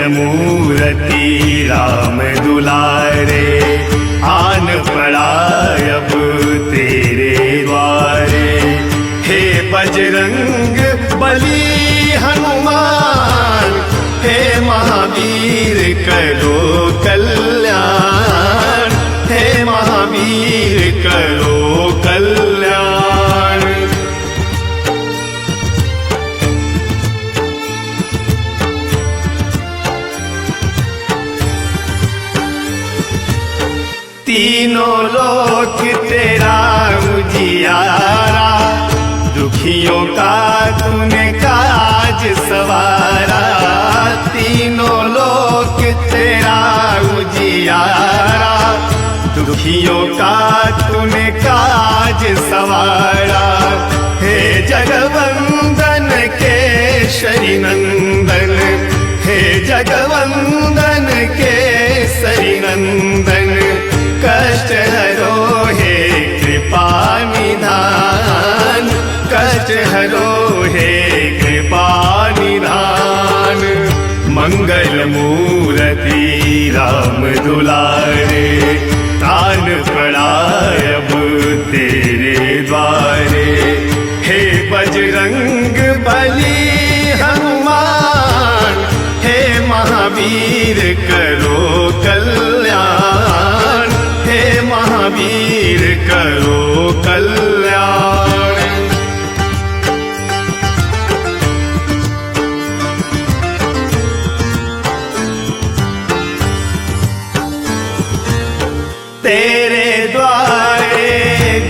मूर्ति राम दुलारे, आन पड़ा अब तेरे द्वारे। हे बजरंग बली हनुमान, हे महावीर करो कल्याण, हे महावीर करो कल्याण। तीनों लोक तेरा उजियारा, दुखियों का तूने काज सवारा। तीनों लोक तेरा उजियारा, दुखियों का तूने काज सवारा। हे जगवंदन केशरी नंदन, हे जगवंदन केशरी नंदन, कष्ट हरो हे कृपा निधान, कष्ट हरो हे कृपा निधान। मंगल मूर्ति राम दुलारे, तान पड़ा अब तेरे द्वारे। हे बजरंग बली हनुमान, हे महावीर करो कल्याण, हे महावीर करो कल्याण। तेरे द्वारे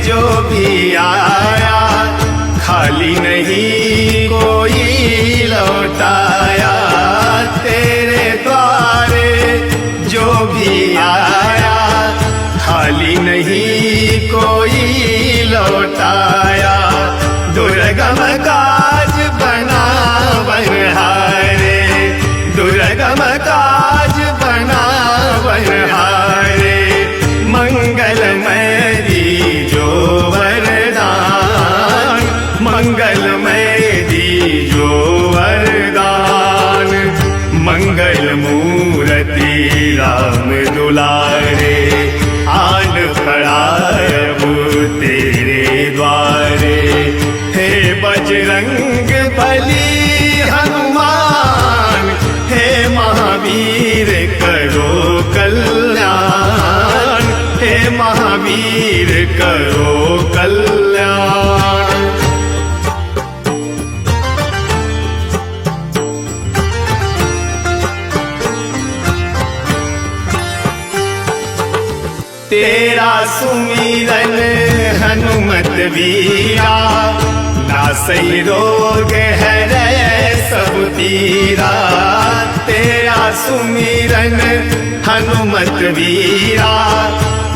जो भी आया, खाली नहीं कोई लौटाया। तेरे द्वारे जो भी आया, खाली नहीं कोई लौटाया। दुर्गम काज बना बनहारे, दुर्गम काज बना बनहारे। मंगलमय दीजो वरदान, मंगलमय दीजो वरदान। मंगल मूर्ति राम दुलारे, आन पड़ा अब तेरे द्वारे। हे बजरंग बली हनुमान, हे महावीर करो कल्याण, हे महावीर करो कल्याण। तेरा सुमिरन हनुमत वीरा, नासई रोग हरै सब पीरा। तेरा सुमिरन हनुमत वीरा,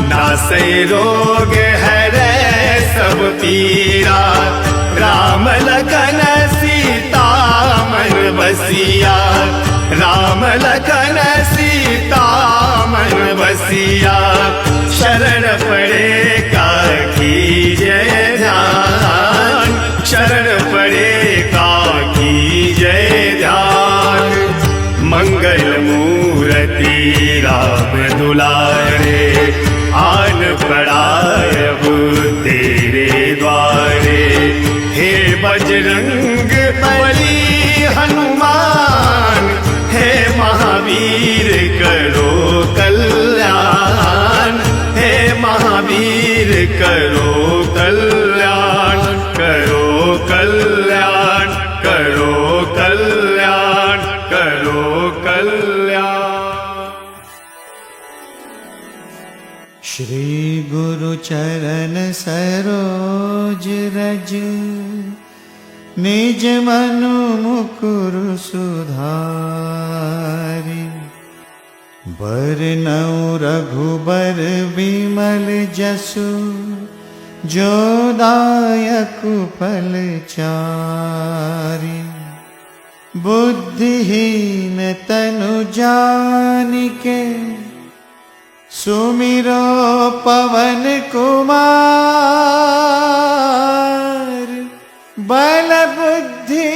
नासई रोग हरै सब पीरा। राम लखन सीता मन बसिया, राम लखन सीता मन बसिया। शरण पड़े काकी जय ध्यान, शरण पड़े काकी जय ध्यान। मंगल मूर्ति राम दुलारे, आन पड़ा अब तेरे द्वारे। हे बजरंग बली हनुमान, हे महावीर करो कल्याण, हे महावीर करो कल्याण, करो कल्याण, करो कल्याण, करो कल्याण। श्री गुरु चरण सरोज रज, निज मनु मुकुर सुधारि। बरनउँ रघुबर बिमल जसु, जो दायकु फल चारि। बुद्धिहीन तनु जानिके, सुमिरो पवन कुमार। बल बुद्धि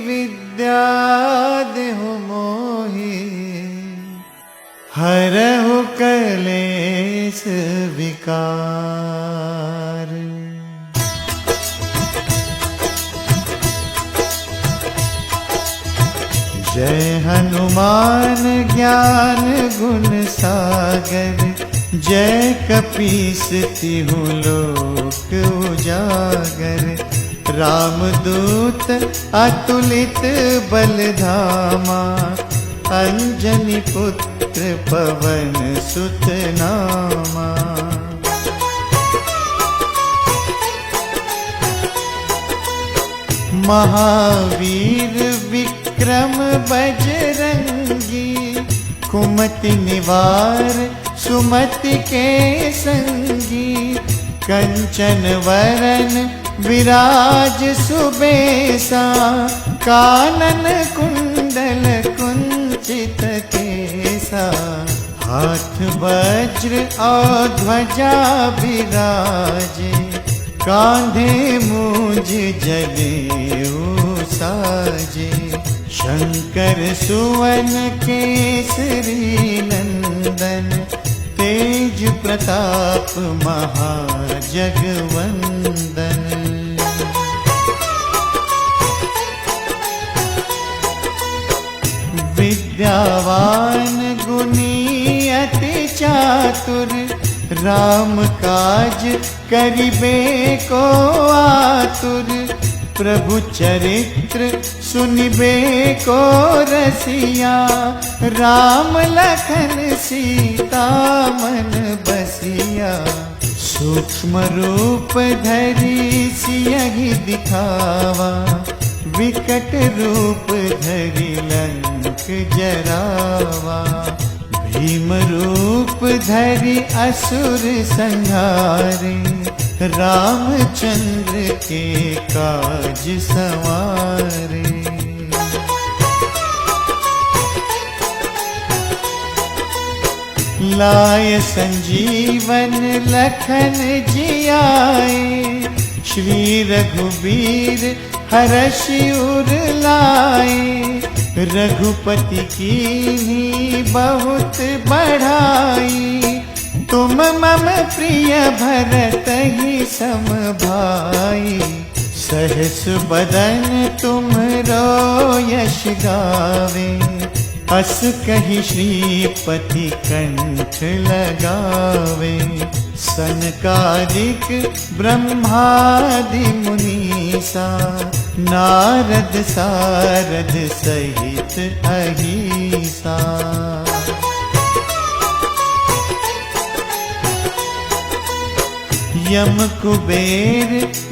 विद्या देहु मोहि, हरहु कलेस विकार। जय हनुमान ज्ञान गुण सागर, जय कपीस तिहु लोक उजागर। रामदूत अतुलित बल धामा, अंजनी पुत्र पवन सुत नामा। महावीर विक्रम बजरंगी, कुमति निवार सुमति के संगी। कंचन वरन विराज सुबेसा, कानन कुंडल कुंचित केसा। हाथ वज्र और ध्वजा विराजे, कांधे मूंज जनेऊ साजे। शंकर सुवन केसरी नंदन, तेज प्रताप महाजगवंदन। विद्यावान गुणी अति चातुर, राम काज करिबे को आतुर। प्रभु चरित्र सुनिबे को रसिया, राम लखन सीता मन बसिया। सूक्ष्म रूप धरि सियहि दिखावा, विकट रूप धरि लंक जरावा। भीम रूप धरि असुर संहारे, रामचंद्र के काज संवारे। लाय संजीवन लखन जियाए, श्री रघुबीर हरषि उर लाए। रघुपति कीन्ही बहुत बढ़ाई, तुम मम प्रिय भरतहि सम भाई। सहस बदन तुमरो यश गावे, अस कहि श्रीपति कंठ लगावे। सनकादिक ब्रह्मादि मुनीसा, नारद सारद सहित अहिसा। यम कुबेर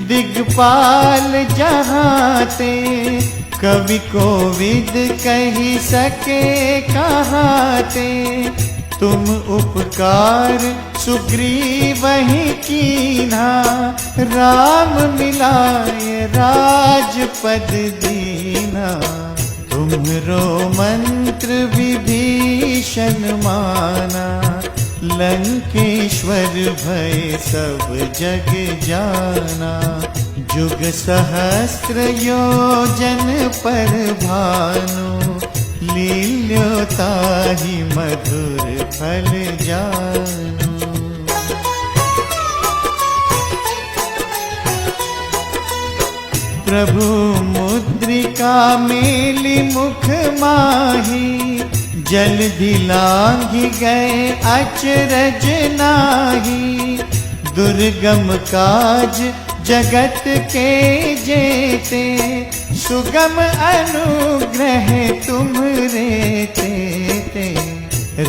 दिगपाल जहाते, कवि कोविद कहि सके कहाते। तुम उपकार सुग्रीवहि कीन्हा, राम मिलाय राजपद दीन्हा। तुम्हरो मंत्र विभीषण माना, लंकेश्वर भय सब जग जाना। जुग सहस्र योजन पर भानु, लील्योताहि मधुर फल जानू। प्रभु मुद्रिका मेलि मुख माही, जलधि लांघि गए अचरज नाहि। दुर्गम काज जगत के जेते, सुगम अनुग्रह तुम्हरे तेते।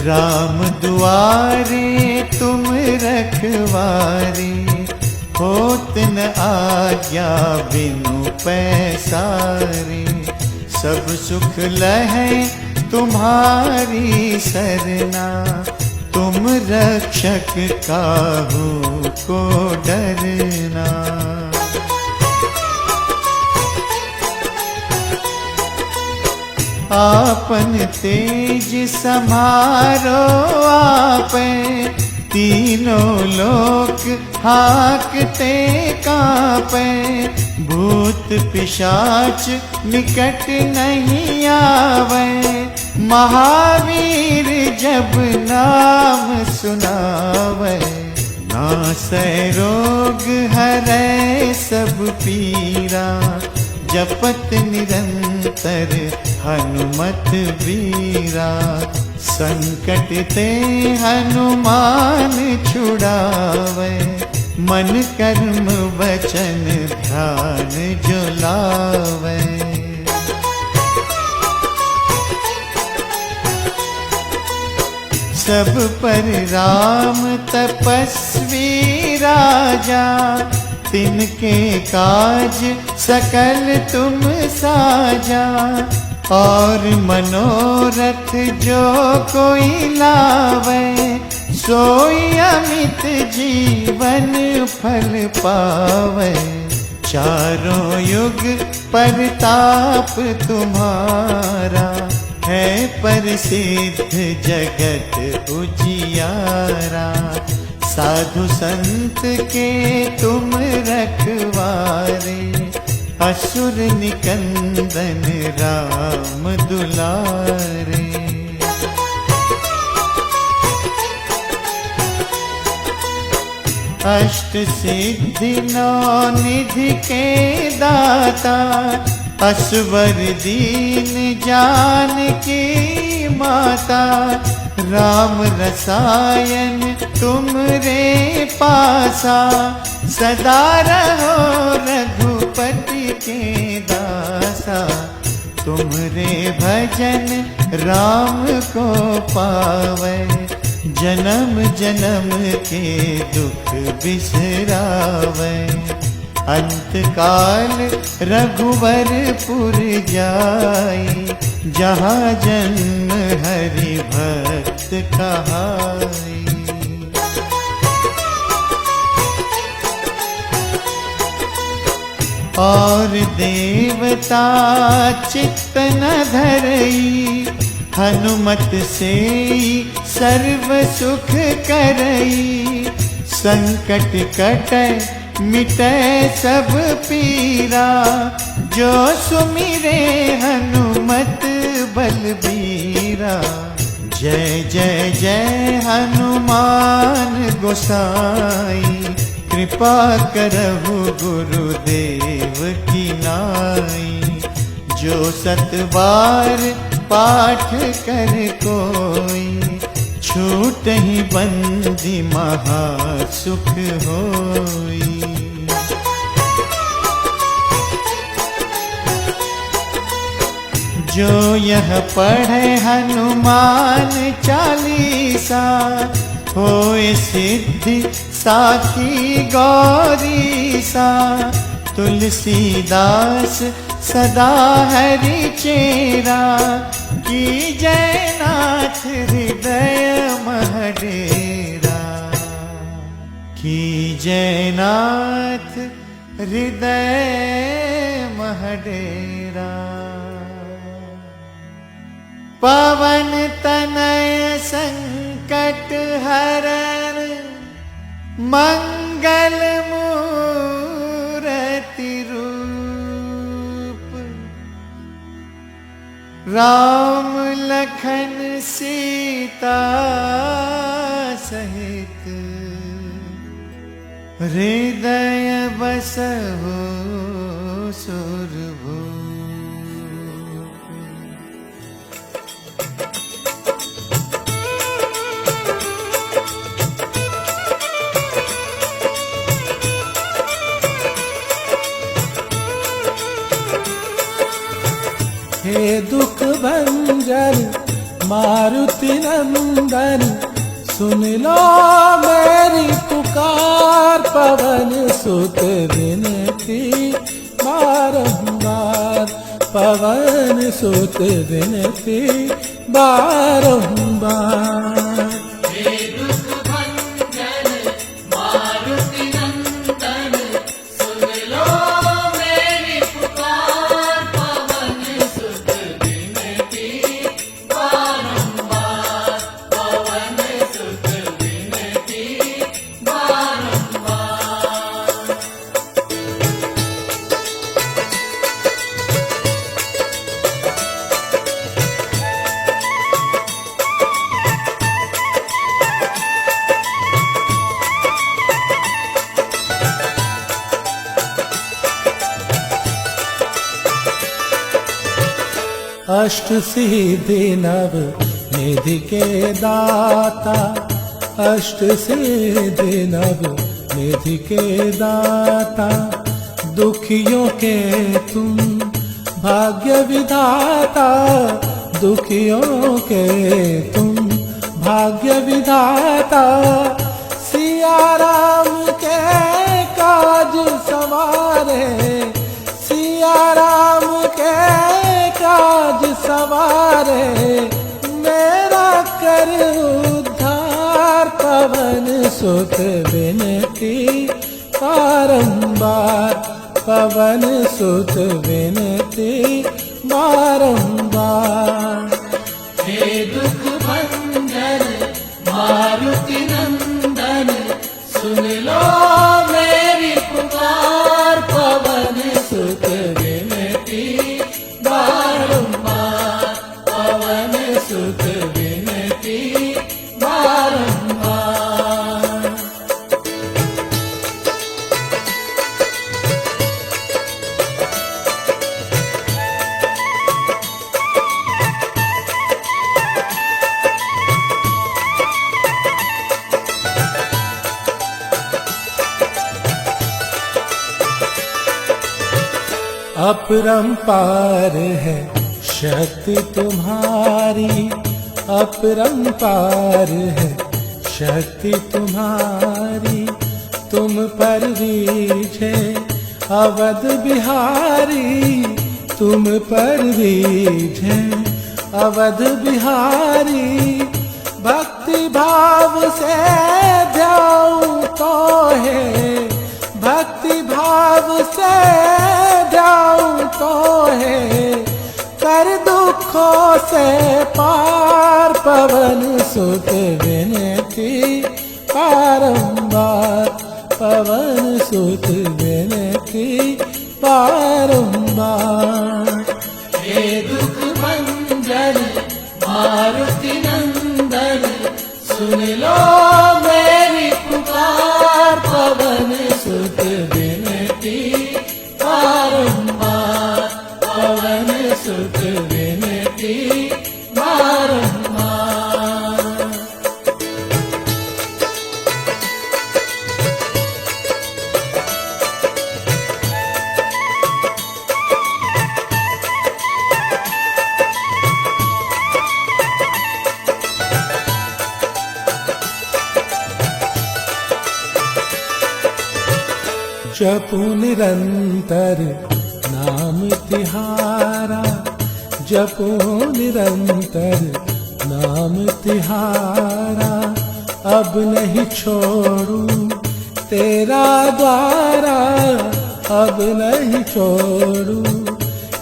राम दुआरे तुम रखवारे, होत न आज्ञा बिनु पैसारे। सब सुख लहै तुम्हारी सरना, तुम रक्षक काहू को डरना। आपन तेज समारो आपे, तीनों लोक हाकते कांपे। भूत पिशाच निकट नहीं आवे, महावीर जब सुनावे। नासै रोग हरै सब पीरा, जपत निरंतर हनुमत वीरा। संकट ते हनुमान छुड़ावे, मन कर्म वचन ध्यान जो लावे। सब पर राम तपस्वी राजा, तिनके काज सकल तुम साजा। और मनोरथ जो कोई लावे, सोई अमित जीवन फल पावे। चारों युग परताप तुम्हारा, है प्रसिद्ध जगत उजियारा। साधु संत के तुम रखवारे, असुर निकंदन राम दुलारे। अष्ट सिद्धि नौ निधि के दाता, असवर दीन जानकी माता। राम रसायन तुमरे पासा, सदा रहो रघुपति के दासा। तुमरे भजन राम को पावे, जन्म जन्म के दुख बिसरावे। अंत काल रघुवरपुर जाई, जहाँ जन्म हरि भक्त कहाई। और देवता चित्त न धरई, हनुमत से सर्व सुख करई। संकट कटै मिटै सब पीरा, जो सुमिरे हनुमत बलबीरा। जय जय जय हनुमान गोसाई, कृपा करहु गुरुदेव की नाई। जो सतबार पाठ कर कोई, छूट ही बंदी महा सुख होई। जो यह पढ़े हनुमान चालीसा, होए सिद्धि साखी गौरीसा। तुलसीदास सदा हरि चेरा, की जयनाथ हृदय महडेरा। की जयनाथ हृदय महडेरा। पवन तनय संकट हरन, मंगल मूरति रूप। राम लखन सीता सहित, हृदय बसहु सुरभूप। हे दुख भंजन मारुति नंदन, सुन लो मेरी पुकार। पवन सुत विनती बारंबार, पवन सुत विनती बारंबार। अष्ट सिद्धि नव निधि के दाता, अष्ट सिद्धि नव निधि के दाता, दुखियों के तुम भाग्य विधाता, दुखियों के तुम भाग्य विधाता। सिया राम के काज सवारे, सिया राम के काज सवारे, मेरा कर उद्धार। पवन सुत विनती बारंबार, पवन सुत विनती बारंबार। हे दुख भंजन मारुति नंदन, सुन लो मेरी पुकार। पवन सुत विनती बारंबार, पवन सुत विनती बारंबार। अपरंपार है शक्ति तुम्हारी, अपरंपार है शक्ति तुम्हारी। तुम पर रीझे अवध बिहारी, तुम पर रीझे अवध बिहारी। भक्ति भाव से ध्याऊं तो है, भक्ति भाव से ध्याऊं तो है, कर दुखों से पार। पवन सुत विनती बारंबार, पवन सुत विनती बारंबार। हे दुख भंजन मारुति नंदन, सुन लो मेरी पुकार। पवन सुत विनती बारंबार, पवन सुत विनती बारंबार। जपू निरंतर नाम तिहारा, जपू निरंतर नाम तिहारा। अब नहीं छोड़ू तेरा द्वारा, अब नहीं छोड़ू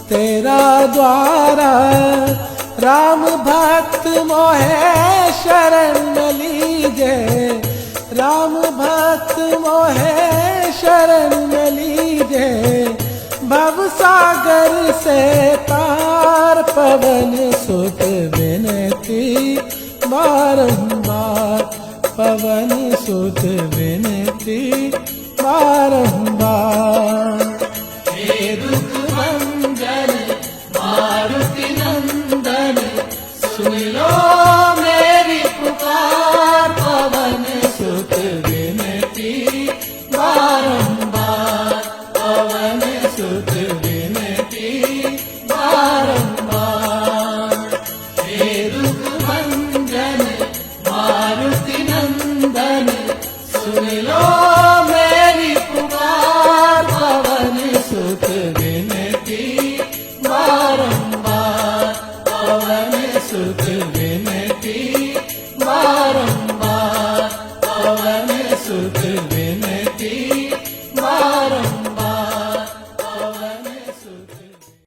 तेरा द्वारा। राम भक्त मोहे शरण लीजे, राम भक्त मोहे शरण लीजे। भव सागर से पार, पवन सुत विनती बारंबार, पवन सुत विनती बारंबार। हे दुख भंजन मारुति नंदन, सुन लो